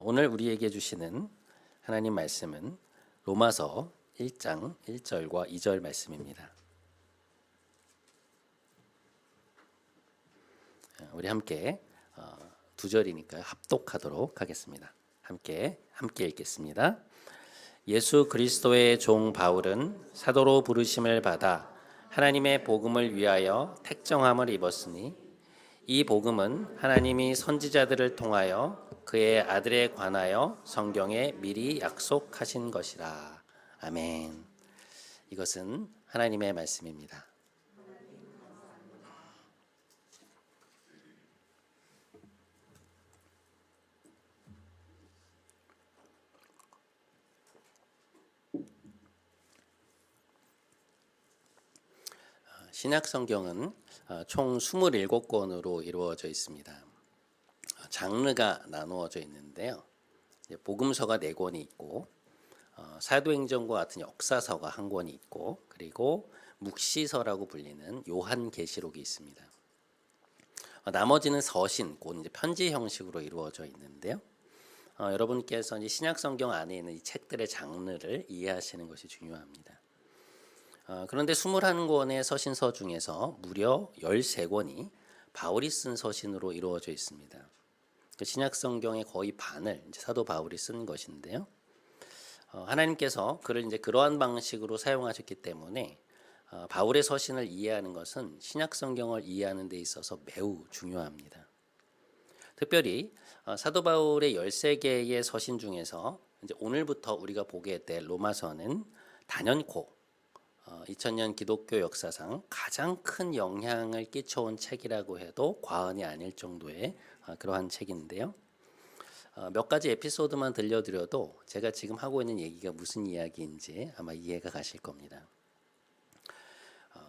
오늘 우리에게 주시는 하나님 말씀은 로마서 1장 1절과 2절 말씀입니다. 우리 함께 두 절이니까 합독하도록 하겠습니다. 함께 읽겠습니다. 예수 그리스도의 종 바울은 사도로 부르심을 받아 하나님의 복음을 위하여 택정함을 입었으니 이 복음은 하나님이 선지자들을 통하여 그의 아들에 관하여 성경에 미리 약속하신 것이라. 아멘. 이것은 하나님의 말씀입니다. 신약 성경은 총 27권으로 이루어져 있습니다. 장르가 나누어져 있는데요. 복음서가 4권이 있고 사도행전과 같은 역사서가 1권이 있고 그리고 묵시서라고 불리는 요한계시록이 있습니다. 나머지는 서신, 곧 이제 편지 형식으로 이루어져 있는데요. 여러분께서 이제 신약 성경 안에 있는 이 책들의 장르를 이해하시는 것이 중요합니다. 그런데 21권의 서신서 중에서 무려 13권이 바울이 쓴 서신으로 이루어져 있습니다. 신약 성경의 거의 반을 이제 사도 바울이 쓴 것인데요. 하나님께서 그를 이제 그러한 방식으로 사용하셨기 때문에 바울의 서신을 이해하는 것은 신약 성경을 이해하는 데 있어서 매우 중요합니다. 특별히 사도 바울의 13개의 서신 중에서 이제 오늘부터 우리가 보게 될 로마서는 단연코 2000년 기독교 역사상 가장 큰 영향을 끼쳐온 책이라고 해도 과언이 아닐 정도의 그러한 책인데요. 몇 가지 에피소드만 들려드려도 제가 지금 하고 있는 얘기가 무슨 이야기인지 아마 이해가 가실 겁니다.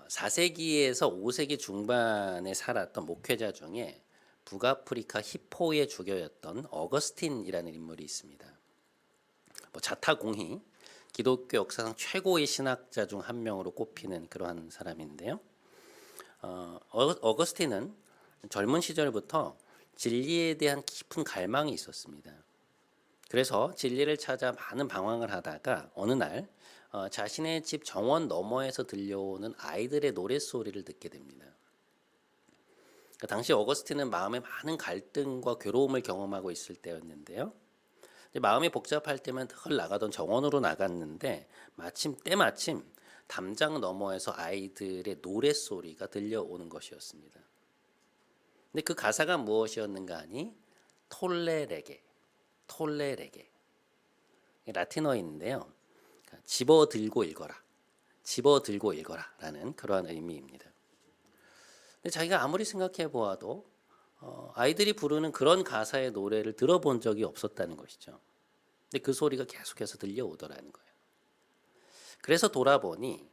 4세기에서 5세기 중반에 살았던 목회자 중에 북아프리카 히포의 주교였던 어거스틴이라는 인물이 있습니다. 자타공히 기독교 역사상 최고의 신학자 중 한 명으로 꼽히는 그러한 사람인데요. 어거스틴은 젊은 시절부터 진리에 대한 깊은 갈망이 있었습니다. 그래서 진리를 찾아 많은 방황을 하다가 어느 날 자신의 집 정원 너머에서 들려오는 아이들의 노랫소리를 듣게 됩니다. 당시 어거스틴은 마음에 많은 갈등과 괴로움을 경험하고 있을 때였는데요. 마음이 복잡할 때면 늘 나가던 정원으로 나갔는데 때마침 담장 너머에서 아이들의 노랫소리가 들려오는 것이었습니다. 근데 그 가사가 무엇이었는가 하니 톨레레게 라틴어인데요. 집어들고 읽어라 라는 그러한 의미입니다. 근데 자기가 아무리 생각해 보아도 아이들이 부르는 그런 가사의 노래를 들어본 적이 없었다는 것이죠. 근데 그 소리가 계속해서 들려오더라는 거예요. 그래서 돌아보니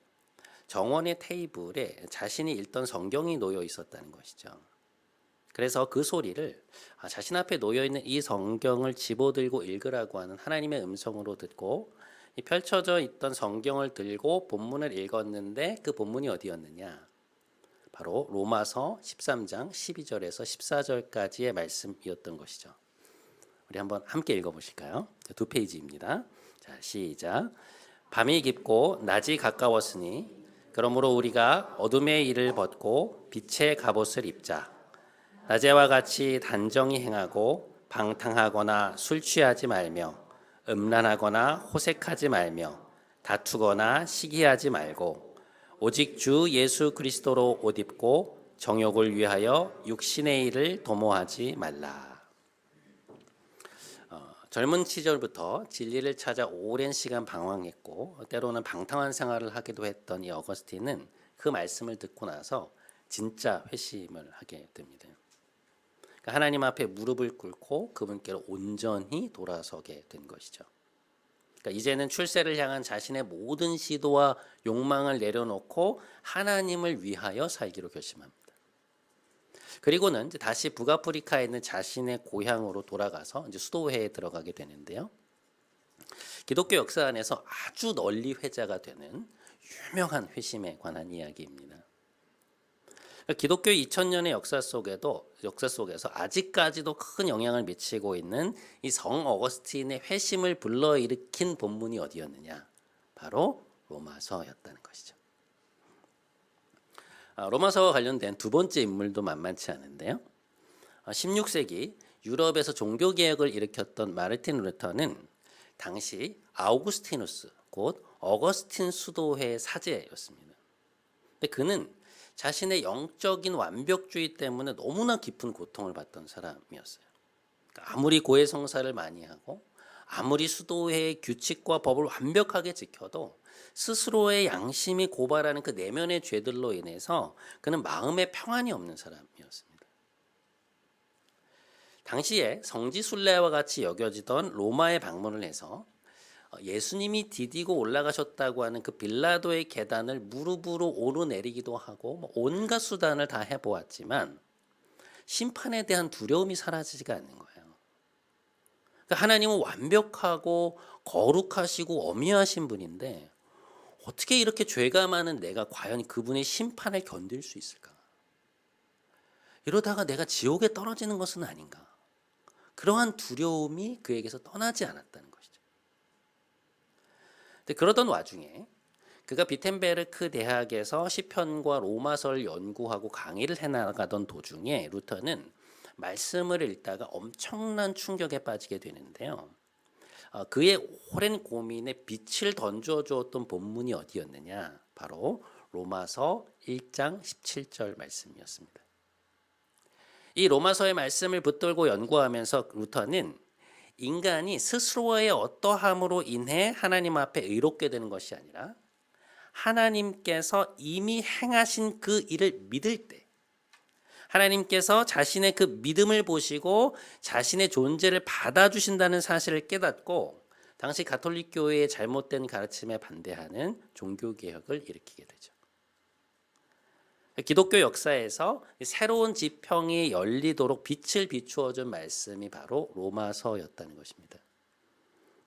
정원의 테이블에 자신이 읽던 성경이 놓여 있었다는 것이죠. 그래서 그 소리를 자신 앞에 놓여 있는 이 성경을 집어들고 읽으라고 하는 하나님의 음성으로 듣고 펼쳐져 있던 성경을 들고 본문을 읽었는데 그 본문이 어디였느냐? 바로 로마서 13장 12절에서 14절까지의 말씀이었던 것이죠. 우리 한번 함께 읽어보실까요? 2페이지입니다. 자, 시작. 밤이 깊고 낮이 가까웠으니 그러므로 우리가 어둠의 일을 벗고 빛의 갑옷을 입자. 낮에와 같이 단정히 행하고 방탕하거나 술 취하지 말며 음란하거나 호색하지 말며 다투거나 시기하지 말고 오직 주 예수 그리스도로 옷 입고 정욕을 위하여 육신의 일을 도모하지 말라. 젊은 시절부터 진리를 찾아 오랜 시간 방황했고 때로는 방탕한 생활을 하기도 했던 이 어거스틴은 그 말씀을 듣고 나서 진짜 회심을 하게 됩니다. 하나님 앞에 무릎을 꿇고 그분께로 온전히 돌아서게 된 것이죠. 그러니까 이제는 출세를 향한 자신의 모든 시도와 욕망을 내려놓고 하나님을 위하여 살기로 결심합니다. 그리고는 이제 다시 북아프리카에 있는 자신의 고향으로 돌아가서 이제 수도회에 들어가게 되는데요. 기독교 역사 안에서 아주 널리 회자가 되는 유명한 회심에 관한 이야기입니다. 그러니까 기독교 2000년의 역사 속에서 아직까지도 큰 영향을 미치고 있는 이 성 어거스틴의 회심을 불러일으킨 본문이 어디였느냐? 바로 로마서였다는 것이죠. 로마서와 관련된 두 번째 인물도 만만치 않은데요. 16세기 유럽에서 종교개혁을 일으켰던 마르틴 루터는 당시 아우구스티누스 곧 어거스틴 수도회의 사제였습니다. 근데 그는 자신의 영적인 완벽주의 때문에 너무나 깊은 고통을 받던 사람이었어요. 그러니까 아무리 고해성사를 많이 하고 아무리 수도회의 규칙과 법을 완벽하게 지켜도 스스로의 양심이 고발하는 그 내면의 죄들로 인해서 그는 마음에 평안이 없는 사람이었습니다. 당시에 성지순례와 같이 여겨지던 로마에 방문을 해서 예수님이 디디고 올라가셨다고 하는 그 빌라도의 계단을 무릎으로 오르내리기도 하고 온갖 수단을 다 해보았지만 심판에 대한 두려움이 사라지지가 않는 거예요. 그러니까 하나님은 완벽하고 거룩하시고 엄위하신 분인데 어떻게 이렇게 죄가 많은 내가 과연 그분의 심판을 견딜 수 있을까? 이러다가 내가 지옥에 떨어지는 것은 아닌가? 그러한 두려움이 그에게서 떠나지 않았다는 것이죠. 근데 그러던 와중에 그가 비텐베르크 대학에서 시편과 로마서를 연구하고 강의를 해나가던 도중에 루터는 말씀을 읽다가 엄청난 충격에 빠지게 되는데요. 그의 오랜 고민에 빛을 던져주었던 본문이 어디였느냐? 바로 로마서 1장 17절 말씀이었습니다. 이 로마서의 말씀을 붙들고 연구하면서 루터는 인간이 스스로의 어떠함으로 인해 하나님 앞에 의롭게 되는 것이 아니라 하나님께서 이미 행하신 그 일을 믿을 때 하나님께서 자신의 그 믿음을 보시고 자신의 존재를 받아주신다는 사실을 깨닫고 당시 가톨릭 교회의 잘못된 가르침에 반대하는 종교개혁을 일으키게 되죠. 기독교 역사에서 새로운 지평이 열리도록 빛을 비추어준 말씀이 바로 로마서였다는 것입니다.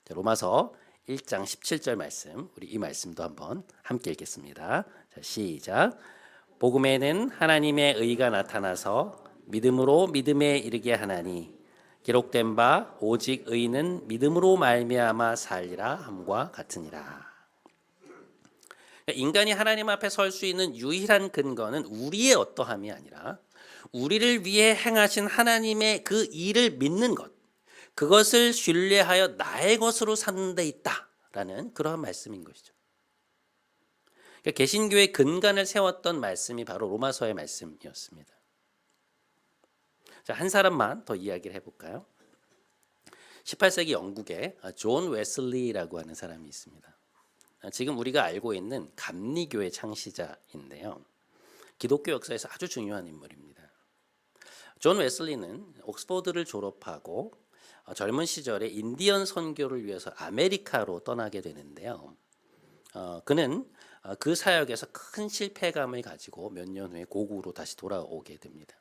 로마서 1장 17절 말씀, 우리 이 말씀도 한번 함께 읽겠습니다. 자, 시작. 복음에는 하나님의 의가 나타나서 믿음으로 믿음에 이르게 하나니 기록된 바 오직 의는 믿음으로 말미암아 살리라 함과 같으니라. 인간이 하나님 앞에 설 수 있는 유일한 근거는 우리의 어떠함이 아니라 우리를 위해 행하신 하나님의 그 일을 믿는 것, 그것을 신뢰하여 나의 것으로 삼는 데 있다라는 그러한 말씀인 것이죠. 그러니까 개신교의 근간을 세웠던 말씀이 바로 로마서의 말씀이었습니다. 자, 한 사람만 더 이야기를 해볼까요? 18세기 영국에 존 웨슬리라고 하는 사람이 있습니다. 지금 우리가 알고 있는 감리교의 창시자인데요. 기독교 역사에서 아주 중요한 인물입니다. 존 웨슬리는 옥스퍼드를 졸업하고 젊은 시절에 인디언 선교를 위해서 아메리카로 떠나게 되는데요. 그는 그 사역에서 큰 실패감을 가지고 몇 년 후에 고국으로 다시 돌아오게 됩니다.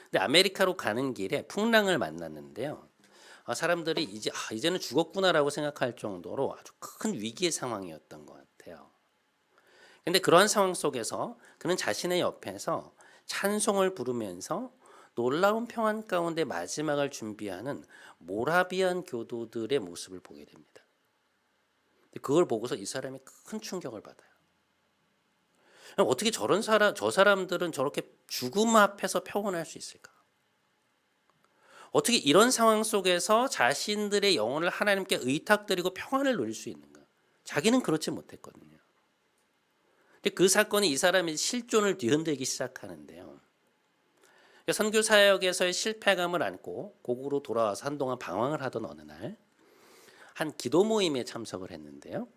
근데 아메리카로 가는 길에 풍랑을 만났는데요. 사람들이 이제는 죽었구나라고 생각할 정도로 아주 큰 위기의 상황이었던 것 같아요. 근데 그러한 상황 속에서 그는 자신의 옆에서 찬송을 부르면서 놀라운 평안 가운데 마지막을 준비하는 모라비안 교도들의 모습을 보게 됩니다. 그걸 보고서 이 사람이 큰 충격을 받아요. 어떻게 저 사람들은 저렇게 죽음 앞에서 평온할 수 있을까? 어떻게 이런 상황 속에서 자신들의 영혼을 하나님께 의탁드리고 평안을 누릴 수 있는가? 자기는 그렇지 못했거든요. 근데 그 사건이 이 사람의 실존을 뒤흔들기 시작하는데요. 선교 사역에서의 실패감을 안고 고국으로 돌아와서 한동안 방황을 하던 어느 날 한 기도 모임에 참석을 했는데요.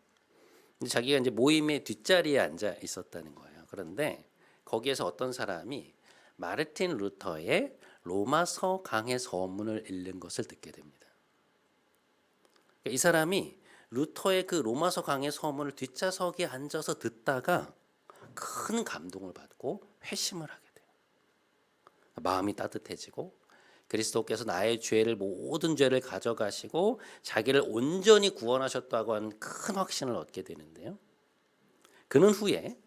자기가 이제 모임의 뒷자리에 앉아 있었다는 거예요. 그런데 거기에서 어떤 사람이 마르틴 루터의 로마서 강해 서문을 읽는 것을 듣게 됩니다. 이 사람이 루터의 그 로마서 강해 서문을 뒷좌석에 앉아서 듣다가 큰 감동을 받고 회심을 하게 돼요. 마음이 따뜻해지고 그리스도께서 나의 모든 죄를 가져가시고 자기를 온전히 구원하셨다고 하는 큰 확신을 얻게 되는데요. 그는 후에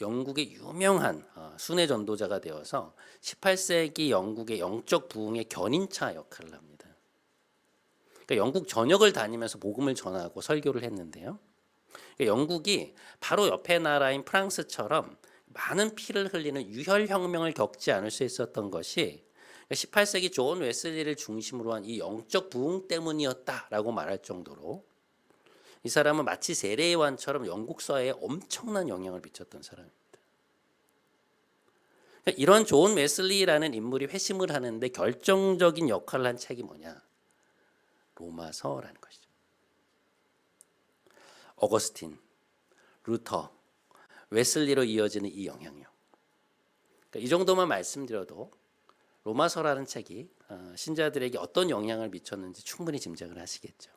영국의 유명한 순회 전도자가 되어서 18세기 영국의 영적 부흥의 견인차 역할을 합니다. 그러니까 영국 전역을 다니면서 복음을 전하고 설교를 했는데요. 그러니까 영국이 바로 옆에 나라인 프랑스처럼 많은 피를 흘리는 유혈혁명을 겪지 않을 수 있었던 것이 18세기 존 웨슬리를 중심으로 한 이 영적 부흥 때문이었다라고 말할 정도로 이 사람은 마치 세례요한처럼 영국 사회에 엄청난 영향을 미쳤던 사람입니다. 이런 존 웨슬리라는 인물이 회심을 하는데 결정적인 역할을 한 책이 뭐냐? 로마서라는 것이죠. 어거스틴, 루터, 웨슬리로 이어지는 이 영향력. 그러니까 이 정도만 말씀드려도 로마서라는 책이 신자들에게 어떤 영향을 미쳤는지 충분히 짐작을 하시겠죠.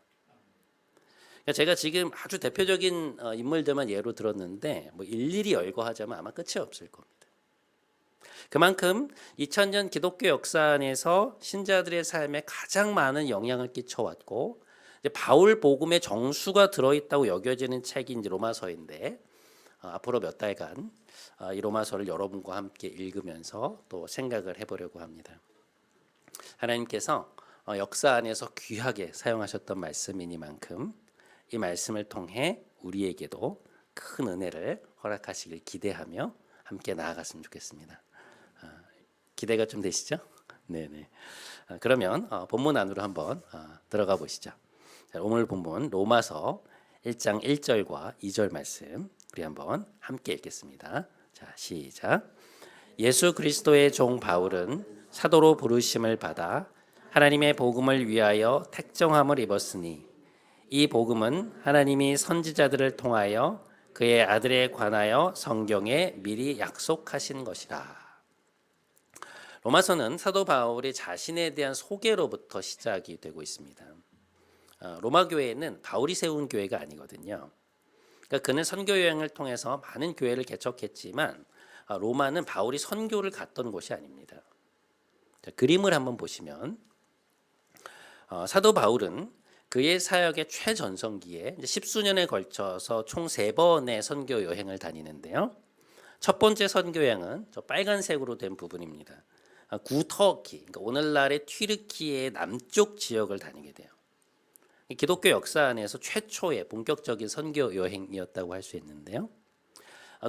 그러니까 제가 지금 아주 대표적인 인물들만 예로 들었는데 뭐 일일이 열거하자면 아마 끝이 없을 겁니다. 그만큼 2000년 기독교 역사 안에서 신자들의 삶에 가장 많은 영향을 끼쳐왔고 이제 바울 복음의 정수가 들어있다고 여겨지는 책이 이제 로마서인데 앞으로 몇 달간 이 로마서를 여러분과 함께 읽으면서 또 생각을 해보려고 합니다. 하나님께서 역사 안에서 귀하게 사용하셨던 말씀이니만큼 이 말씀을 통해 우리에게도 큰 은혜를 허락하시길 기대하며 함께 나아갔으면 좋겠습니다. 기대가 좀 되시죠? 네네. 그러면 본문 안으로 한번 들어가 보시죠. 자, 오늘 본문 로마서 1장 1절과 2절 말씀 우리 한번 함께 읽겠습니다. 자, 시작. 예수 그리스도의 종 바울은 사도로 부르심을 받아 하나님의 복음을 위하여 택정함을 입었으니 이 복음은 하나님이 선지자들을 통하여 그의 아들에 관하여 성경에 미리 약속하신 것이라. 로마서는 사도 바울이 자신에 대한 소개로부터 시작이 되고 있습니다. 로마 교회는 바울이 세운 교회가 아니거든요. 그러니까 그는 선교 여행을 통해서 많은 교회를 개척했지만 로마는 바울이 선교를 갔던 곳이 아닙니다. 자, 그림을 한번 보시면 사도 바울은 그의 사역의 최전성기에 10수년에 걸쳐서 총 3번의 선교 여행을 다니는데요. 첫 번째 선교 여행은 저 빨간색으로 된 부분입니다. 구터키, 그러니까 오늘날의 튀르키예의 남쪽 지역을 다니게 돼요. 기독교 역사 안에서 최초의 본격적인 선교 여행이었다고 할 수 있는데요.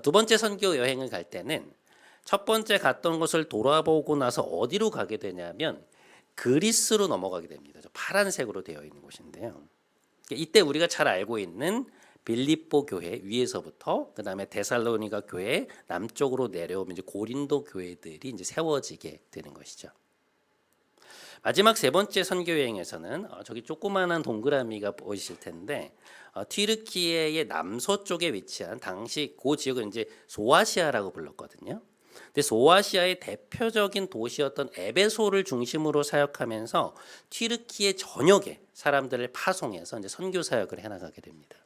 두 번째 선교 여행을 갈 때는 첫 번째 갔던 곳을 돌아보고 나서 어디로 가게 되냐면 그리스로 넘어가게 됩니다. 파란색으로 되어 있는 곳인데요. 이때 우리가 잘 알고 있는 빌립보 교회 위에서부터 그다음에 데살로니가 교회 남쪽으로 내려오면 이제 고린도 교회들이 이제 세워지게 되는 것이죠. 마지막 세 번째 선교 여행에서는 저기 조그마한 동그라미가 보이실 텐데 튀르키예의 남서쪽에 위치한 당시 그 지역을 이제 소아시아라고 불렀거든요. 근데 소아시아의 대표적인 도시였던 에베소를 중심으로 사역하면서 튀르키예 전역에 사람들을 파송해서 이제 선교 사역을 해나가게 됩니다.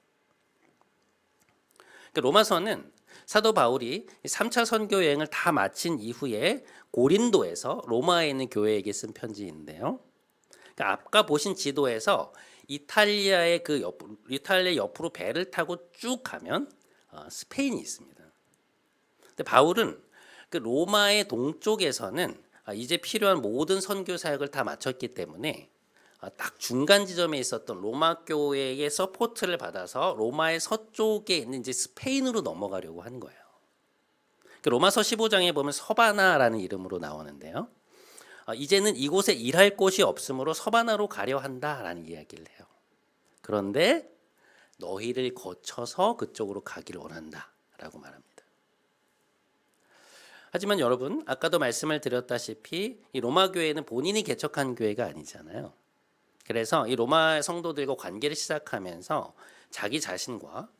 그러니까 로마서는 사도 바울이 3차 선교 여행을 다 마친 이후에 고린도에서 로마에 있는 교회에게 쓴 편지인데요. 그러니까 아까 보신 지도에서 이탈리아 옆으로 배를 타고 쭉 가면 스페인이 있습니다. 근데 바울은 그 로마의 동쪽에서는 이제 필요한 모든 선교 사역을 다 마쳤기 때문에 딱 중간 지점에 있었던 로마 교회의 서포트를 받아서 로마의 서쪽에 있는 이제 스페인으로 넘어가려고 한 거예요. 로마서 15장에 보면 서바나라는 이름으로 나오는데요. 이제는 이곳에 일할 곳이 없으므로 서바나로 가려 한다라는 이야기를 해요. 그런데 너희를 거쳐서 그쪽으로 가기를 원한다라고 말합니다. 하지만 여러분, 아까도 말씀을 드렸다시피 이 로마 교회는 본인이 개척한 교회가 아니잖아요. 그래서 이 로마 성도들과 관계를 시작하면서 자기 자신과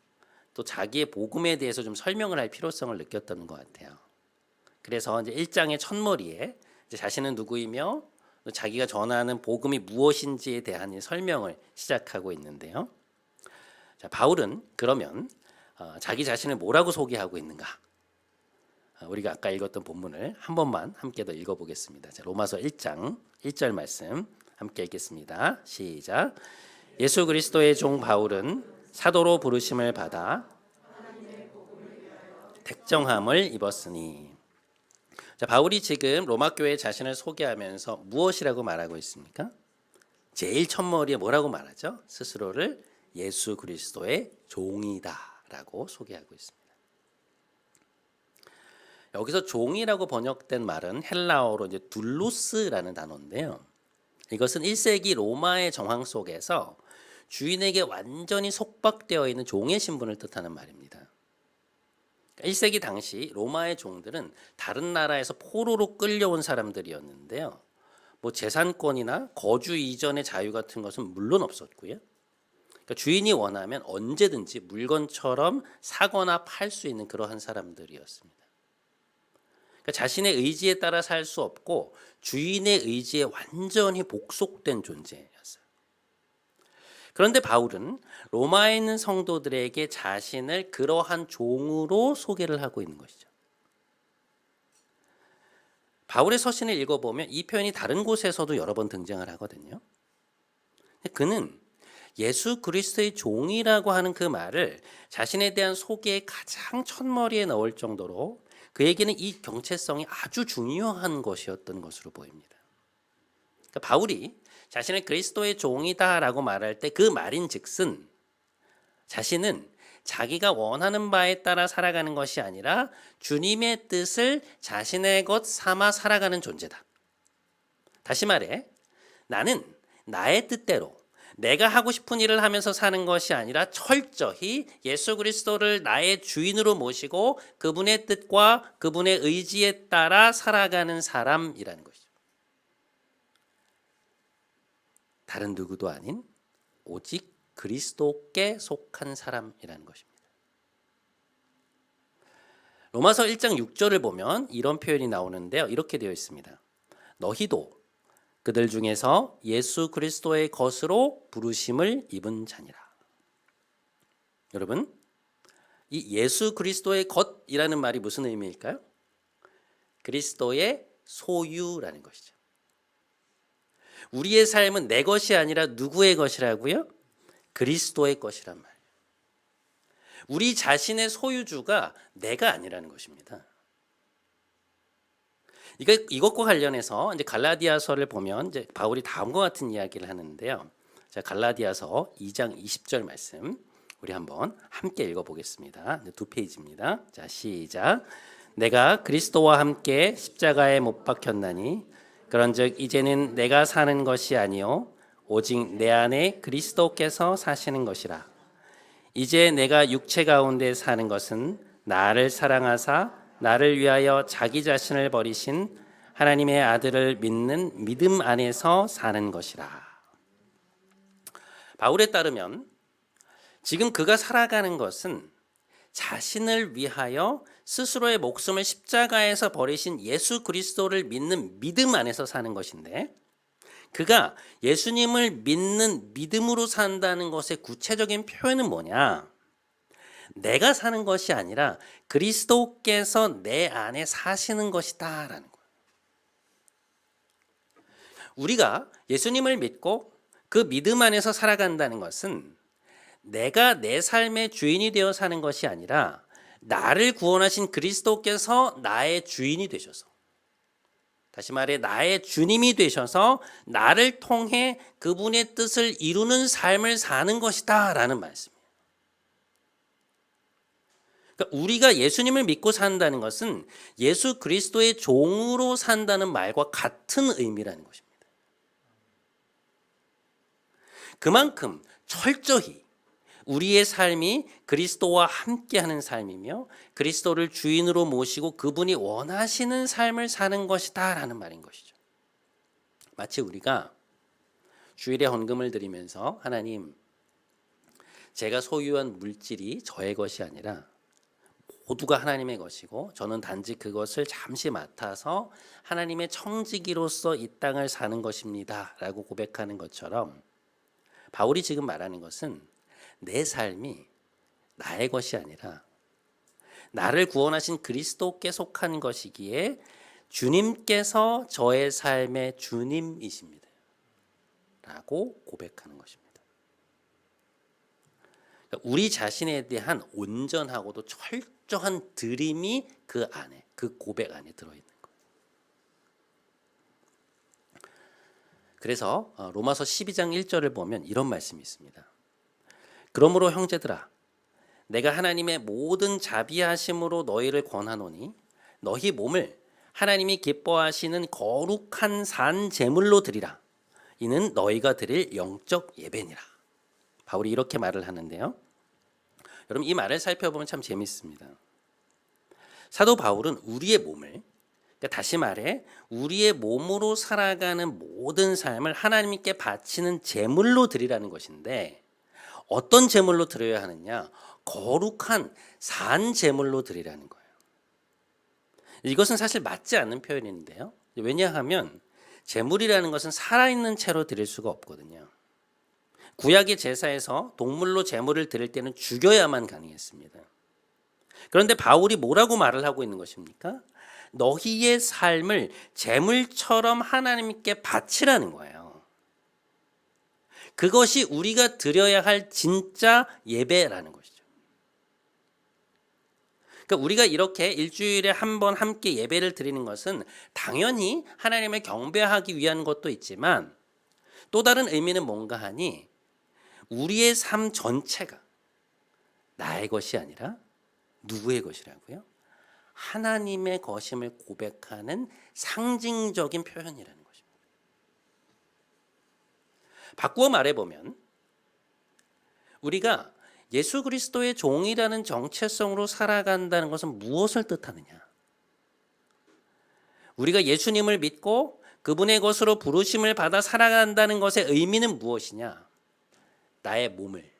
또 자기의 복음에 대해서 좀 설명을 할 필요성을 느꼈던 것 같아요. 그래서 이제 1장의 첫머리에 이제 자신은 누구이며 자기가 전하는 복음이 무엇인지에 대한 설명을 시작하고 있는데요. 자, 바울은 그러면 자기 자신을 뭐라고 소개하고 있는가? 우리가 아까 읽었던 본문을 한 번만 함께 더 읽어보겠습니다. 자, 로마서 1장 1절 말씀 함께 읽겠습니다. 시작. 예수 그리스도의 종 바울은 사도로 부르심을 받아 택정함을 입었으니. 자, 바울이 지금 로마 교회 자신을 소개하면서 무엇이라고 말하고 있습니까? 제일 첫머리에 뭐라고 말하죠? 스스로를 예수 그리스도의 종이다라고 소개하고 있습니다. 여기서 종이라고 번역된 말은 헬라어로 이제 둘루스라는 단어인데요. 이것은 1세기 로마의 정황 속에서 주인에게 완전히 속박되어 있는 종의 신분을 뜻하는 말입니다. 1세기 당시 로마의 종들은 다른 나라에서 포로로 끌려온 사람들이었는데요. 뭐 재산권이나 거주 이전의 자유 같은 것은 물론 없었고요. 그러니까 주인이 원하면 언제든지 물건처럼 사거나 팔 수 있는 그러한 사람들이었습니다. 그러니까 자신의 의지에 따라 살 수 없고 주인의 의지에 완전히 복속된 존재였어요. 그런데 바울은 로마에 있는 성도들에게 자신을 그러한 종으로 소개를 하고 있는 것이죠. 바울의 서신을 읽어보면 이 표현이 다른 곳에서도 여러 번 등장을 하거든요. 그는 예수 그리스도의 종이라고 하는 그 말을 자신에 대한 소개의 가장 첫머리에 넣을 정도로 그에게는 이 정체성이 아주 중요한 것이었던 것으로 보입니다. 그러니까 바울이 자신을 그리스도의 종이다라고 말할 때 그 말인즉슨 자신은 자기가 원하는 바에 따라 살아가는 것이 아니라 주님의 뜻을 자신의 것 삼아 살아가는 존재다. 다시 말해 나는 나의 뜻대로 내가 하고 싶은 일을 하면서 사는 것이 아니라 철저히 예수 그리스도를 나의 주인으로 모시고 그분의 뜻과 그분의 의지에 따라 살아가는 사람이라는 것이죠. 다른 누구도 아닌 오직 그리스도께 속한 사람이라는 것입니다. 로마서 1장 6절을 보면 이런 표현이 나오는데요. 이렇게 되어 있습니다. 너희도 그들 중에서 예수 그리스도의 것으로 부르심을 입은 자니라. 여러분, 이 예수 그리스도의 것이라는 말이 무슨 의미일까요? 그리스도의 소유라는 것이죠. 우리의 삶은 내 것이 아니라 누구의 것이라고요? 그리스도의 것이란 말이에요. 우리 자신의 소유주가 내가 아니라는 것입니다. 이것과 관련해서 이제 갈라디아서를 보면 이제 바울이 다음과 같은 이야기를 하는데요. 자, 갈라디아서 2장 20절 말씀 우리 한번 함께 읽어보겠습니다. 2페이지입니다. 자, 시작. 내가 그리스도와 함께 십자가에 못 박혔나니 그런즉 이제는 내가 사는 것이 아니요 오직 내 안에 그리스도께서 사시는 것이라. 이제 내가 육체 가운데 사는 것은 나를 사랑하사 나를 위하여 자기 자신을 버리신 하나님의 아들을 믿는 믿음 안에서 사는 것이라. 바울에 따르면 지금 그가 살아가는 것은 자신을 위하여 스스로의 목숨을 십자가에서 버리신 예수 그리스도를 믿는 믿음 안에서 사는 것인데 그가 예수님을 믿는 믿음으로 산다는 것의 구체적인 표현은 뭐냐? 내가 사는 것이 아니라 그리스도께서 내 안에 사시는 것이다라는 거예요. 우리가 예수님을 믿고 그 믿음 안에서 살아간다는 것은 내가 내 삶의 주인이 되어 사는 것이 아니라 나를 구원하신 그리스도께서 나의 주인이 되셔서 다시 말해 나의 주님이 되셔서 나를 통해 그분의 뜻을 이루는 삶을 사는 것이다 라는 말씀이에요. 그러니까 우리가 예수님을 믿고 산다는 것은 예수 그리스도의 종으로 산다는 말과 같은 의미라는 것입니다. 그만큼 철저히 우리의 삶이 그리스도와 함께하는 삶이며 그리스도를 주인으로 모시고 그분이 원하시는 삶을 사는 것이다 라는 말인 것이죠. 마치 우리가 주일에 헌금을 드리면서 하나님, 제가 소유한 물질이 저의 것이 아니라 모두가 하나님의 것이고 저는 단지 그것을 잠시 맡아서 하나님의 청지기로서 이 땅을 사는 것입니다 라고 고백하는 것처럼 바울이 지금 말하는 것은 내 삶이 나의 것이 아니라 나를 구원하신 그리스도께 속한 것이기에 주님께서 저의 삶의 주님이십니다 라고 고백하는 것입니다. 우리 자신에 대한 온전하고도 철저한 드림이 그 안에, 그 고백 안에 들어있는 거예요. 그래서 로마서 12장 1절을 보면 이런 말씀이 있습니다. 그러므로 형제들아, 내가 하나님의 모든 자비하심으로 너희를 권하노니 너희 몸을 하나님이 기뻐하시는 거룩한 산 제물로 드리라. 이는 너희가 드릴 영적 예배니라. 바울이 이렇게 말을 하는데요. 여러분, 이 말을 살펴보면 참 재밌습니다. 사도 바울은 우리의 몸을, 그러니까 다시 말해 우리의 몸으로 살아가는 모든 삶을 하나님께 바치는 제물로 드리라는 것인데, 어떤 제물로 드려야 하느냐? 거룩한 산 제물로 드리라는 거예요. 이것은 사실 맞지 않는 표현인데요. 왜냐하면 제물이라는 것은 살아있는 채로 드릴 수가 없거든요. 구약의 제사에서 동물로 제물을 드릴 때는 죽여야만 가능했습니다. 그런데 바울이 뭐라고 말을 하고 있는 것입니까? 너희의 삶을 제물처럼 하나님께 바치라는 거예요. 그것이 우리가 드려야 할 진짜 예배라는 것이죠. 그러니까 우리가 이렇게 일주일에 한 번 함께 예배를 드리는 것은 당연히 하나님을 경배하기 위한 것도 있지만, 또 다른 의미는 뭔가 하니 우리의 삶 전체가 나의 것이 아니라 누구의 것이라고요? 하나님의 것임을 고백하는 상징적인 표현이라는 것입니다. 바꾸어 말해보면 우리가 예수 그리스도의 종이라는 정체성으로 살아간다는 것은 무엇을 뜻하느냐? 우리가 예수님을 믿고 그분의 것으로 부르심을 받아 살아간다는 것의 의미는 무엇이냐? 나의 몸을,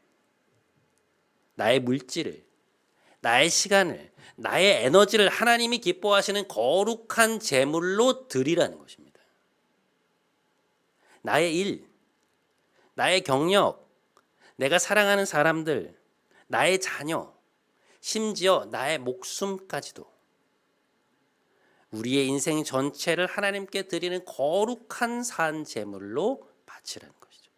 나의 물질을, 나의 시간을, 나의 에너지를 하나님이 기뻐하시는 거룩한 제물로 드리라는 것입니다. 나의 일, 나의 경력, 내가 사랑하는 사람들, 나의 자녀, 심지어 나의 목숨까지도 우리의 인생 전체를 하나님께 드리는 거룩한 산 제물로 바치라는 것이죠.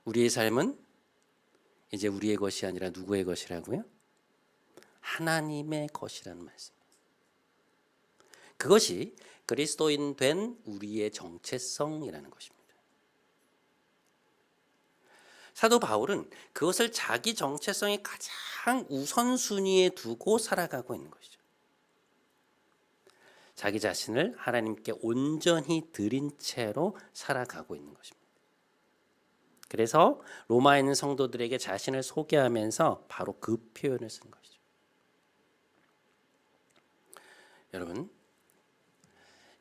우리의 삶은 이제 우리의 것이 아니라 누구의 것이라고요? 하나님의 것이라는 말씀입니다. 그것이 그리스도인 된 우리의 정체성이라는 것입니다. 사도 바울은 그것을 자기 정체성의 가장 우선순위에 두고 살아가고 있는 것이죠. 자기 자신을 하나님께 온전히 드린 채로 살아가고 있는 것입니다. 그래서 로마에 있는 성도들에게 자신을 소개하면서 바로 그 표현을 쓴 것이죠.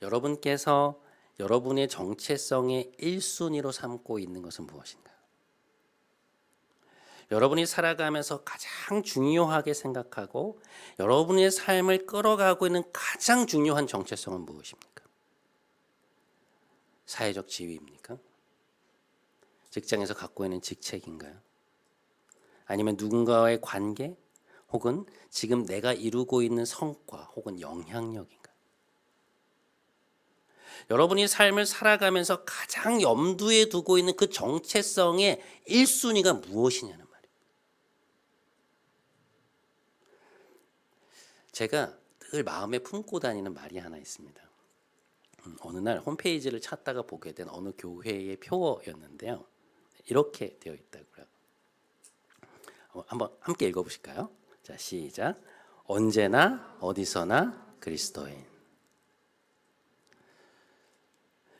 여러분께서 여러분의 정체성의 1순위로 삼고 있는 것은 무엇인가요? 여러분이 살아가면서 가장 중요하게 생각하고 여러분의 삶을 끌어가고 있는 가장 중요한 정체성은 무엇입니까? 사회적 지위입니까? 직장에서 갖고 있는 직책인가요? 아니면 누군가와의 관계? 혹은 지금 내가 이루고 있는 성과 혹은 영향력인가요? 여러분이 삶을 살아가면서 가장 염두에 두고 있는 그 정체성의 1순위가 무엇이냐는 말이에요. 제가 늘 마음에 품고 다니는 말이 하나 있습니다. 어느 날 홈페이지를 찾다가 보게 된 어느 교회의 표어였는데요. 이렇게 되어 있다고요. 한번 함께 읽어보실까요? 자, 시작. 언제나 어디서나 그리스도인.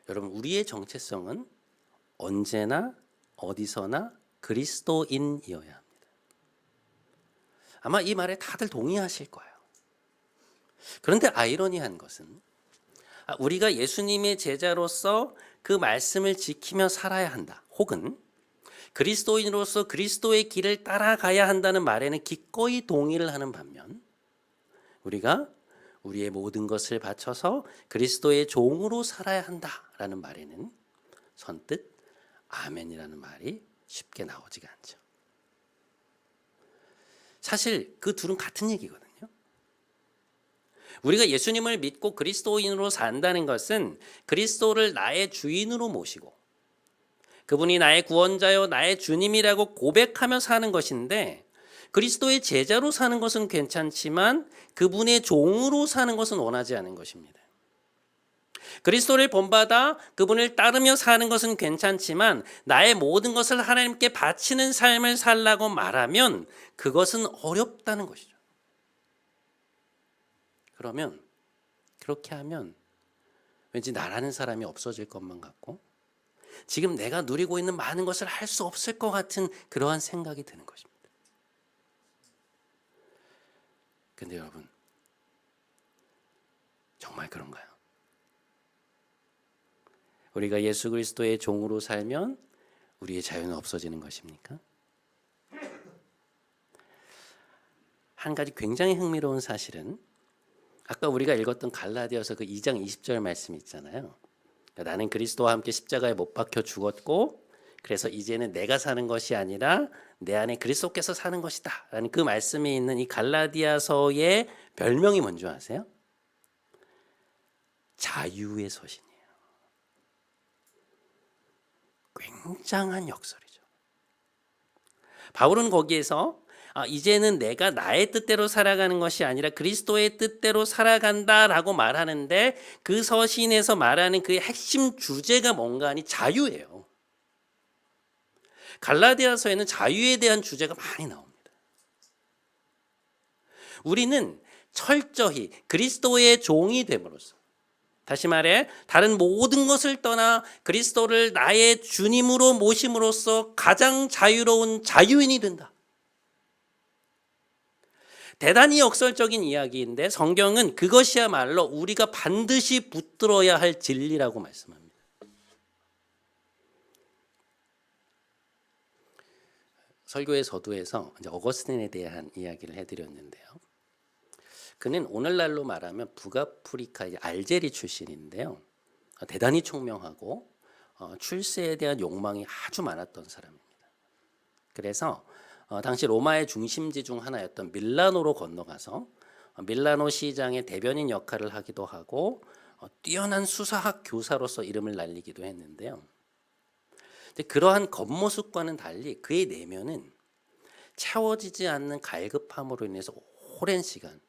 여러분, 우리의 정체성은 언제나 어디서나 그리스도인이어야 합니다. 아마 이 말에 다들 동의하실 거예요. 그런데 아이러니한 것은 우리가 예수님의 제자로서 그 말씀을 지키며 살아야 한다. 혹은 그리스도인으로서 그리스도의 길을 따라가야 한다는 말에는 기꺼이 동의를 하는 반면, 우리가 우리의 모든 것을 바쳐서 그리스도의 종으로 살아야 한다라는 말에는 선뜻 아멘이라는 말이 쉽게 나오지가 않죠. 사실 그 둘은 같은 얘기거든요. 우리가 예수님을 믿고 그리스도인으로 산다는 것은 그리스도를 나의 주인으로 모시고 그분이 나의 구원자요 나의 주님이라고 고백하며 사는 것인데, 그리스도의 제자로 사는 것은 괜찮지만 그분의 종으로 사는 것은 원하지 않은 것입니다. 그리스도를 본받아 그분을 따르며 사는 것은 괜찮지만 나의 모든 것을 하나님께 바치는 삶을 살라고 말하면 그것은 어렵다는 것이죠. 그러면 그렇게 하면 왠지 나라는 사람이 없어질 것만 같고 지금 내가 누리고 있는 많은 것을 할 수 없을 것 같은 그러한 생각이 드는 것입니다. 근데 여러분, 정말 그런가요? 우리가 예수 그리스도의 종으로 살면 우리의 자유는 없어지는 것입니까? 한 가지 굉장히 흥미로운 사실은 아까 우리가 읽었던 갈라디아서 그 2장 20절 말씀 있잖아요. 나는 그리스도와 함께 십자가에 못 박혀 죽었고 그래서 이제는 내가 사는 것이 아니라 내 안에 그리스도께서 사는 것이다 라는 그 말씀이 있는 이 갈라디아서의 별명이 뭔지 아세요? 자유의 서신이에요. 굉장한 역설이죠. 바울은 거기에서 이제는 내가 나의 뜻대로 살아가는 것이 아니라 그리스도의 뜻대로 살아간다라고 말하는데 그 서신에서 말하는 그의 핵심 주제가 뭔가 하니 자유예요. 갈라디아서에는 자유에 대한 주제가 많이 나옵니다. 우리는 철저히 그리스도의 종이 됨으로써, 다시 말해 다른 모든 것을 떠나 그리스도를 나의 주님으로 모심으로써 가장 자유로운 자유인이 된다. 대단히 역설적인 이야기인데 성경은 그것이야말로 우리가 반드시 붙들어야 할 진리라고 말씀합니다. 설교의 서두에서 이제 어거스틴에 대한 이야기를 해드렸는데요. 그는 오늘날로 말하면 북아프리카 알제리 출신인데요. 대단히 총명하고 출세에 대한 욕망이 아주 많았던 사람입니다. 그래서 당시 로마의 중심지 중 하나였던 밀라노로 건너가서 밀라노 시장의 대변인 역할을 하기도 하고 뛰어난 수사학 교사로서 이름을 날리기도 했는데요. 그러한 겉모습과는 달리 그의 내면은 채워지지 않는 갈급함으로 인해서 오랜 시간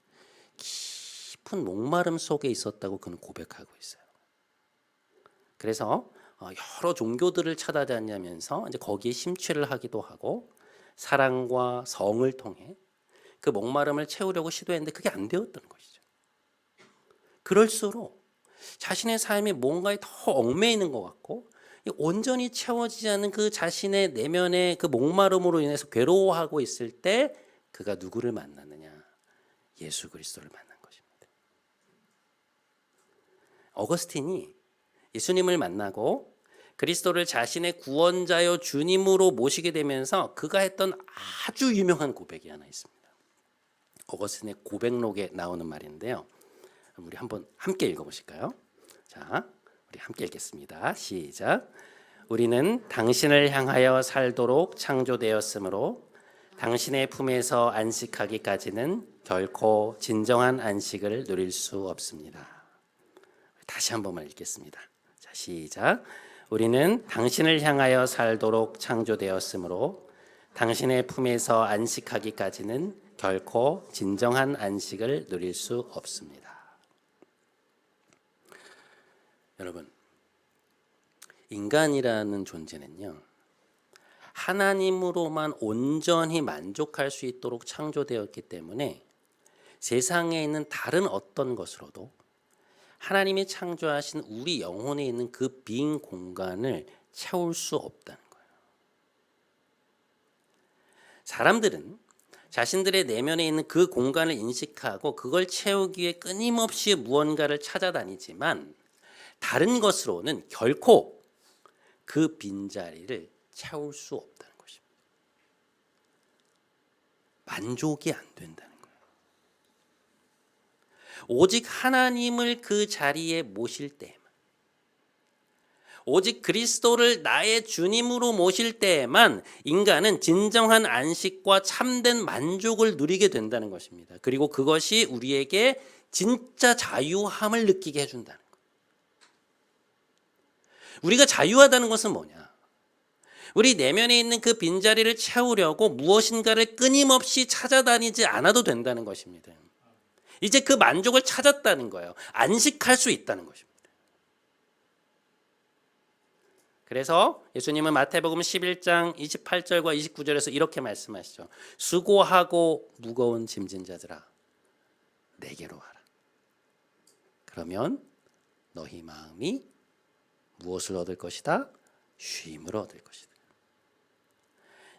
깊은 목마름 속에 있었다고 그는 고백하고 있어요. 그래서 여러 종교들을 찾아다니면서 이제 거기에 심취를 하기도 하고 사랑과 성을 통해 그 목마름을 채우려고 시도했는데 그게 안 되었던 것이죠. 그럴수록 자신의 삶이 뭔가에 더 얽매이는 것 같고 온전히 채워지지 않는 그 자신의 내면의 그 목마름으로 인해서 괴로워하고 있을 때 그가 누구를 만났느냐? 예수 그리스도를 만난 것입니다. 어거스틴이 예수님을 만나고 그리스도를 자신의 구원자요 주님으로 모시게 되면서 그가 했던 아주 유명한 고백이 하나 있습니다. 어거스틴의 고백록에 나오는 말인데요. 우리 한번 함께 읽어보실까요? 자, 우리 함께 읽겠습니다. 시작. 우리는 당신을 향하여 살도록 창조되었으므로 당신의 품에서 안식하기까지는 결코 진정한 안식을 누릴 수 없습니다. 다시 한 번만 읽겠습니다. 자, 시작. 우리는 당신을 향하여 살도록 창조되었으므로 당신의 품에서 안식하기까지는 결코 진정한 안식을 누릴 수 없습니다. 여러분, 인간이라는 존재는요, 하나님으로만 온전히 만족할 수 있도록 창조되었기 때문에 세상에 있는 다른 어떤 것으로도 하나님이 창조하신 우리 영혼에 있는 그 빈 공간을 채울 수 없다는 거예요. 사람들은 자신들의 내면에 있는 그 공간을 인식하고 그걸 채우기 위해 끊임없이 무언가를 찾아다니지만 다른 것으로는 결코 그 빈자리를 채울 수 없다는 것입니다. 만족이 안 된다는 거예요. 오직 하나님을 그 자리에 모실 때에만, 오직 그리스도를 나의 주님으로 모실 때에만 인간은 진정한 안식과 참된 만족을 누리게 된다는 것입니다. 그리고 그것이 우리에게 진짜 자유함을 느끼게 해준다는 거예요. 우리가 자유하다는 것은 뭐냐? 우리 내면에 있는 그 빈자리를 채우려고 무엇인가를 끊임없이 찾아다니지 않아도 된다는 것입니다. 이제 그 만족을 찾았다는 거예요. 안식할 수 있다는 것입니다. 그래서 예수님은 마태복음 11장 28절과 29절에서 이렇게 말씀하시죠. 수고하고 무거운 짐진 자들아 내게로 와라. 그러면 너희 마음이 무엇을 얻을 것이다? 쉼을 얻을 것이다.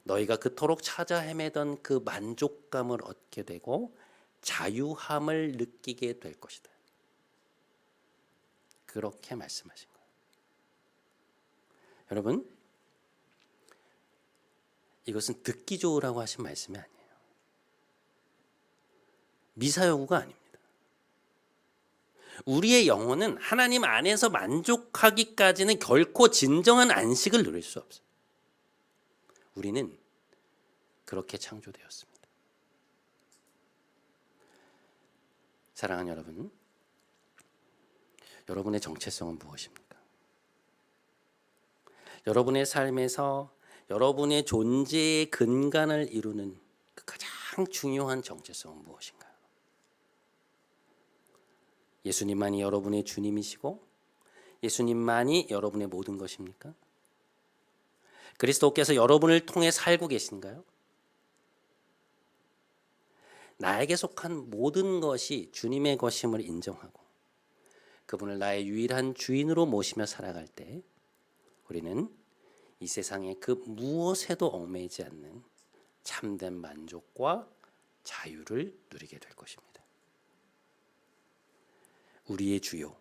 너희가 그토록 찾아 헤매던 그 만족감을 얻게 되고 자유함을 느끼게 될 것이다. 그렇게 말씀하신 거예요. 여러분, 이것은 듣기 좋으라고 하신 말씀이 아니에요. 미사여구가 아닙니다. 우리의 영혼은 하나님 안에서 만족하기까지는 결코 진정한 안식을 누릴 수 없어요. 우리는 그렇게 창조되었습니다. 사랑하는 여러분, 여러분의 정체성은 무엇입니까? 여러분의 삶에서 여러분의 존재의 근간을 이루는 그 가장 중요한 정체성은 무엇인가요? 예수님만이 여러분의 주님이시고 예수님만이 여러분의 모든 것입니까? 그리스도께서 여러분을 통해 살고 계신가요? 나에게 속한 모든 것이 주님의 것임을 인정하고 그분을 나의 유일한 주인으로 모시며 살아갈 때 우리는 이 세상의 그 무엇에도 얽매이지 않는 참된 만족과 자유를 누리게 될 것입니다. 우리의 주요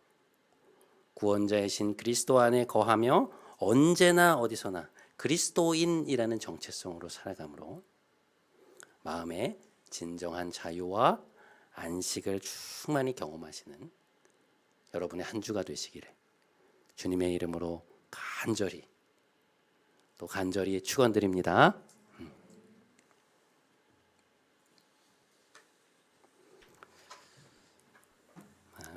구원자이신 그리스도 안에 거하며 언제나 어디서나 그리스도인이라는 정체성으로 살아가므로 마음에 진정한 자유와 안식을 충만히 경험하시는 여러분의 한 주가 되시기를 주님의 이름으로 간절히 축원드립니다.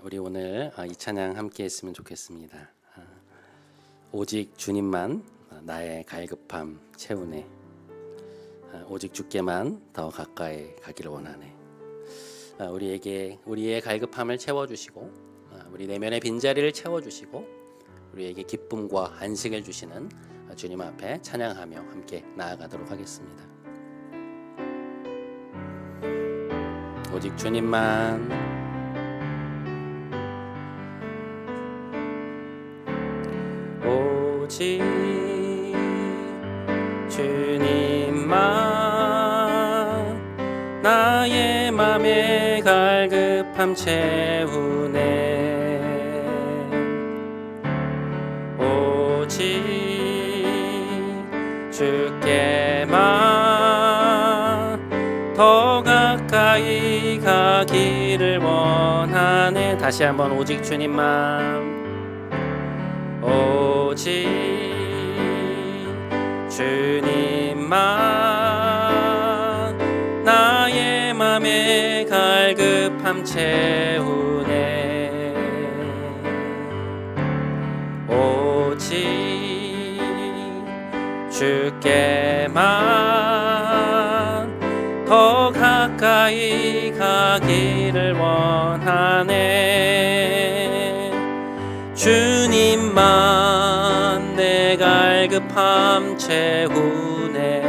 우리 오늘 이 찬양 함께 했으면 좋겠습니다. 오직 주님만 나의 갈급함 채우네. 오직 주께만 더 가까이 가기를 원하네. 우리의 갈급함을 채워주시고 우리 내면의 빈자리를 채워주시고 우리에게 기쁨과 안식을 주시는 주님 앞에 찬양하며 함께 나아가도록 하겠습니다. 오직 주님만 오직 주님만 나의 맘에 갈급함 채우네. 오직 주께만 더 가까이 가기를 원하네. 다시 한번 오직 주님만 오직 주님만 나의 맘에 갈급함 채우네. 오직 주께만 더 가까이 가기를 원하네. 주님만 내 갈급함 채우네.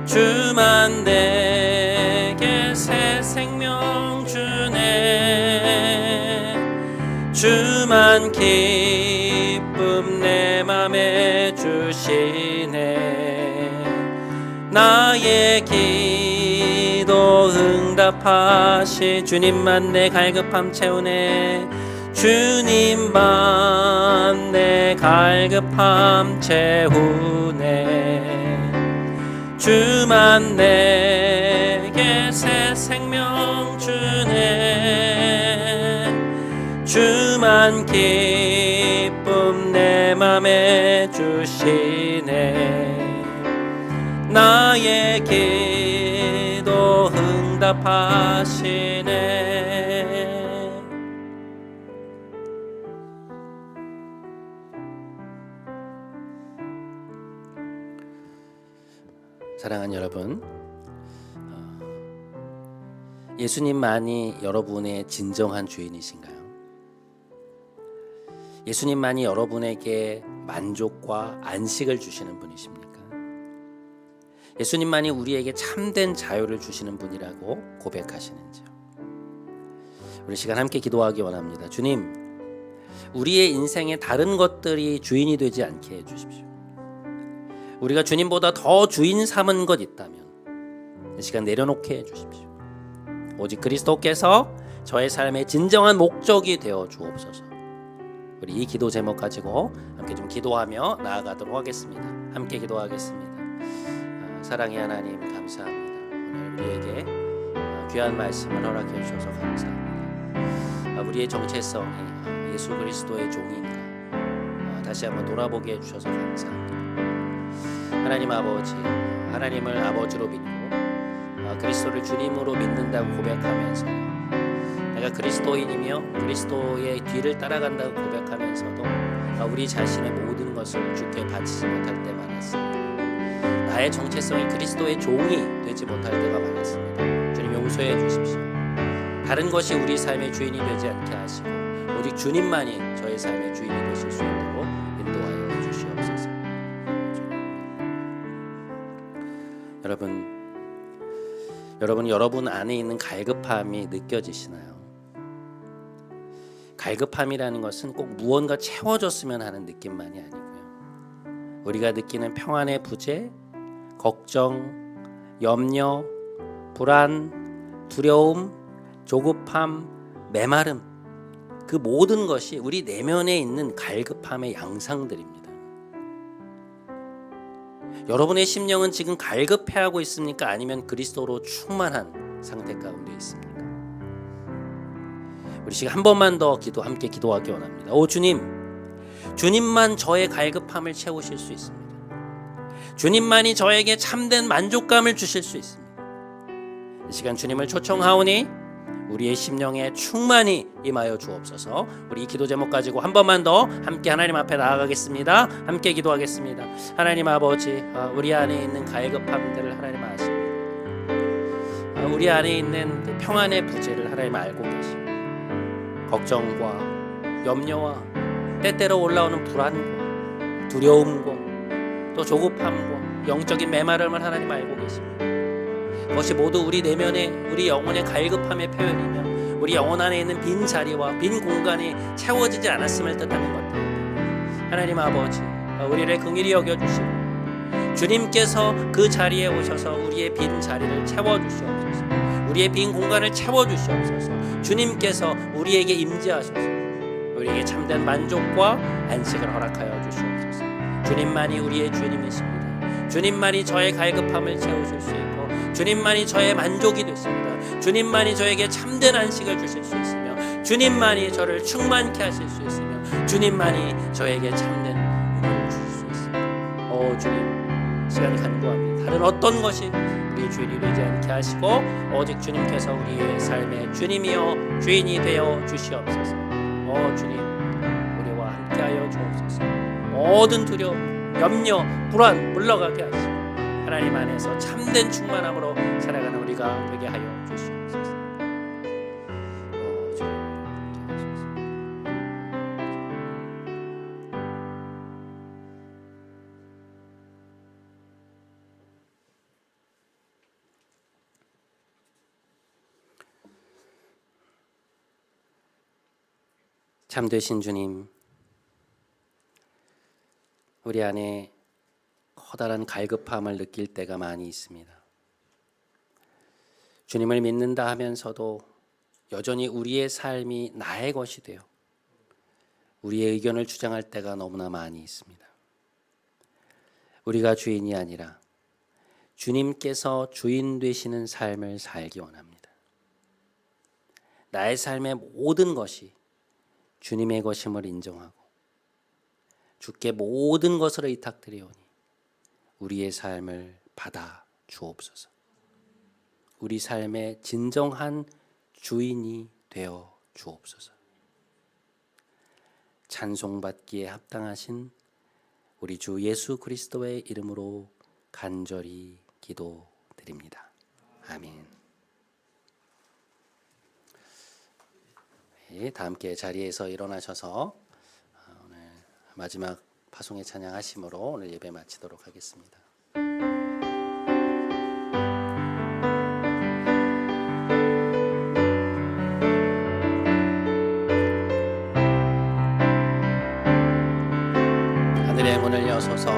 주만 내게 새 생명 주네. 주만 기쁨 내 맘에 주시네. 나의 기도 응답하시 주님만 내 갈급함 채우네. 주님만 내 갈급함 채우네. 주만 내게 새 생명 주네. 주만 기쁨 내 맘에 주시네. 나의 기도 응답하시네. 사랑하는 여러분, 예수님만이 여러분의 진정한 주인이신가요? 예수님만이 여러분에게 만족과 안식을 주시는 분이십니까? 예수님만이 우리에게 참된 자유를 주시는 분이라고 고백하시는지요? 우리 시간 함께 기도하기 원합니다. 주님, 우리의 인생에 다른 것들이 주인이 되지 않게 해주십시오. 우리가 주님보다 더 주인 삼은 것 있다면 이 시간 내려놓게 해주십시오. 오직 그리스도께서 저의 삶의 진정한 목적이 되어 주옵소서. 우리 이 기도 제목 가지고 함께 좀 기도하며 나아가도록 하겠습니다. 함께 기도하겠습니다. 사랑의 하나님, 감사합니다. 오늘 우리에게 귀한 말씀을 허락해 주셔서 감사합니다. 우리의 정체성이 예수 그리스도의 종인가 다시 한번 돌아보게 해주셔서 감사합니다. 하나님 아버지, 하나님을 아버지로 믿고 그리스도를 주님으로 믿는다고 고백하면서 내가 그리스도인이며 그리스도의 뒤를 따라간다고 고백하면서도 우리 자신의 모든 것을 주께 바치지 못할 때 많았습니다. 나의 정체성이 그리스도의 종이 되지 못할 때가 많았습니다. 주님 용서해 주십시오. 다른 것이 우리 삶의 주인이 되지 않게 하시고 오직 주님만이 저의 삶의 주인이 되실 수 있도록 인도하여 주시옵소서. 여러분 안에 있는 갈급함이 느껴지시나요? 갈급함이라는 것은 꼭 무언가 채워졌으면 하는 느낌만이 아니고요. 우리가 느끼는 평안의 부재, 걱정, 염려, 불안, 두려움, 조급함, 메마름, 그 모든 것이 우리 내면에 있는 갈급함의 양상들입니다. 여러분의 심령은 지금 갈급해하고 있습니까? 아니면 그리스도로 충만한 상태 가운데 있습니까? 우리 시간 한 번만 더 함께 기도하기 원합니다. 오 주님, 주님만 저의 갈급함을 채우실 수 있습니다. 주님만이 저에게 참된 만족감을 주실 수 있습니다. 이 시간 주님을 초청하오니 우리의 심령에 충만히 임하여 주옵소서. 우리 이 기도 제목 가지고 한 번만 더 함께 하나님 앞에 나아가겠습니다. 함께 기도하겠습니다. 하나님 아버지, 우리 안에 있는 갈급함들을 하나님 아십니다. 우리 안에 있는 그 평안의 부재를 하나님 알고 계시고 걱정과 염려와 때때로 올라오는 불안과 두려움과 또 조급함과 영적인 메마름을 하나님 알고 계십니다. 그것이 모두 우리 내면의 우리 영혼의 갈급함의 표현이며 우리 영혼 안에 있는 빈 자리와 빈 공간이 채워지지 않았음을 뜻하는 것입니다. 하나님 아버지, 우리를 긍휼히 여겨주시고 주님께서 그 자리에 오셔서 우리의 빈 자리를 채워주시옵소서. 우리의 빈 공간을 채워주시옵소서. 주님께서 우리에게 임재하셔서 우리에게 참된 만족과 안식을 허락하여 주시옵소서. 주님만이 우리의 주님이십니다. 주님만이 저의 갈급함을 채우실 수 있고 주님만이 저의 만족이 됐습니다. 주님만이 저에게 참된 안식을 주실 수 있으며 주님만이 저를 충만케 하실 수 있으며 주님만이 저에게 참된 은혜를 주실 수 있습니다. 오 주님, 시간이 간구합니다. 다른 어떤 것이 우리 주인이 되지 않게 하시고 오직 주님께서 우리의 삶의 주님이여 주인이 되어 주시옵소서. 오 주님, 우리와 함께하여 주옵소서. 모든 두려움, 염려, 불안 물러가게 하시고 하나님 안에서 참된 충만함으로 살아가는 우리가 되게 하여 주시옵소서. 참되신 주님, 우리 안에 커다란 갈급함을 느낄 때가 많이 있습니다. 주님을 믿는다 하면서도 여전히 우리의 삶이 나의 것이 되어 우리의 의견을 주장할 때가 너무나 많이 있습니다. 우리가 주인이 아니라 주님께서 주인 되시는 삶을 살기 원합니다. 나의 삶의 모든 것이 주님의 것임을 인정하고 주께 모든 것을 의탁드리오니 우리의 삶을 받아 주옵소서. 우리 삶의 진정한 주인이 되어 주옵소서. 찬송받기에 합당하신 우리 주 예수 그리스도의 이름으로 간절히 기도드립니다. 아멘. 네, 다 함께 자리에서 일어나셔서 오늘 마지막 파송의 찬양하심으로 오늘 예배 마치도록 하겠습니다. 하늘의 문을 여소서,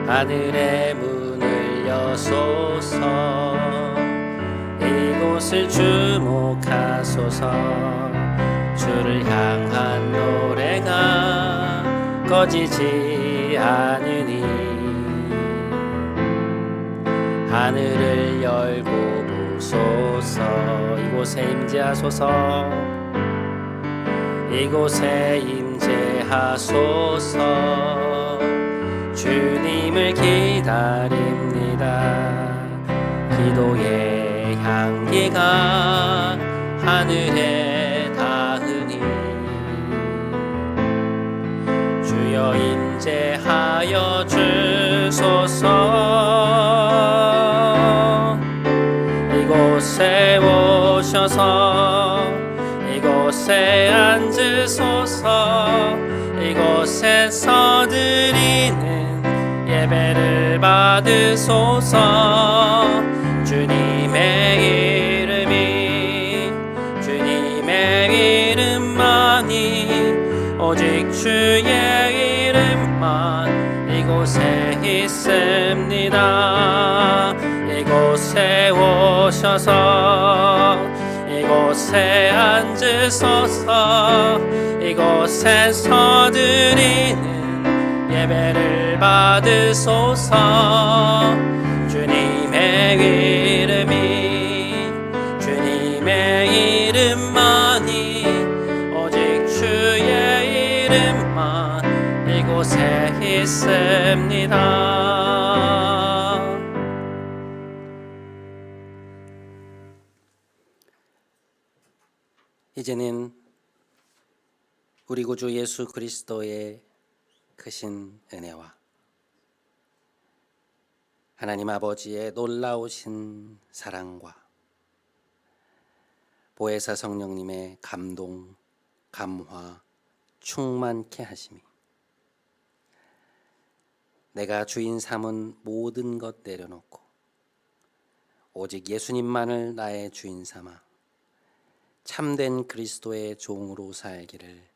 하늘의 문을 여소서, 이곳을 주목하소서. 주를 향한 노래가 꺼지지 않으니 하늘을 열고 보소서. 이곳에 임재하소서, 이곳에 임재하소서. 주님을 기다립니다. 기도의 향기가 하늘에 닿으니 주여 임재하여 주소서. 이곳에 오셔서 이곳에 앉으소서. 이곳에서 드리는 예배를 받으소서. 주님의 이름이, 주님의 이름만이, 오직 주의 이름만 이곳에 있습니다. 이곳에 오셔서 이곳에 앉으소서. 이곳에서 드리는 예배를 받으소서. 주님의 이름이, 주님의 이름만이, 오직 주의 이름만 이곳에 있습니다. 이제는 우리 구주 예수 그리스도의 크신 은혜와 하나님 아버지의 놀라우신 사랑과 보혜사 성령님의 감동, 감화, 충만케 하심이 내가 주인 삼은 모든 것 내려놓고 오직 예수님만을 나의 주인 삼아 참된 그리스도의 종으로 살기를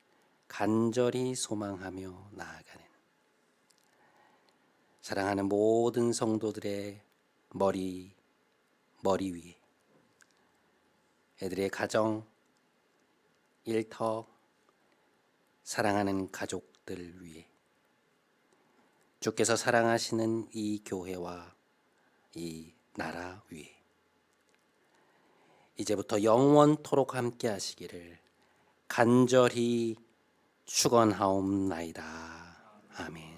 간절히 소망하며 나아가는 사랑하는 모든 성도들의 머리 위에, 애들의 가정, 일터, 사랑하는 가족들 위에, 주께서 사랑하시는 이 교회와 이 나라 위에 이제부터 영원토록 함께 하시기를 간절히 축원하옵나이다. 아멘.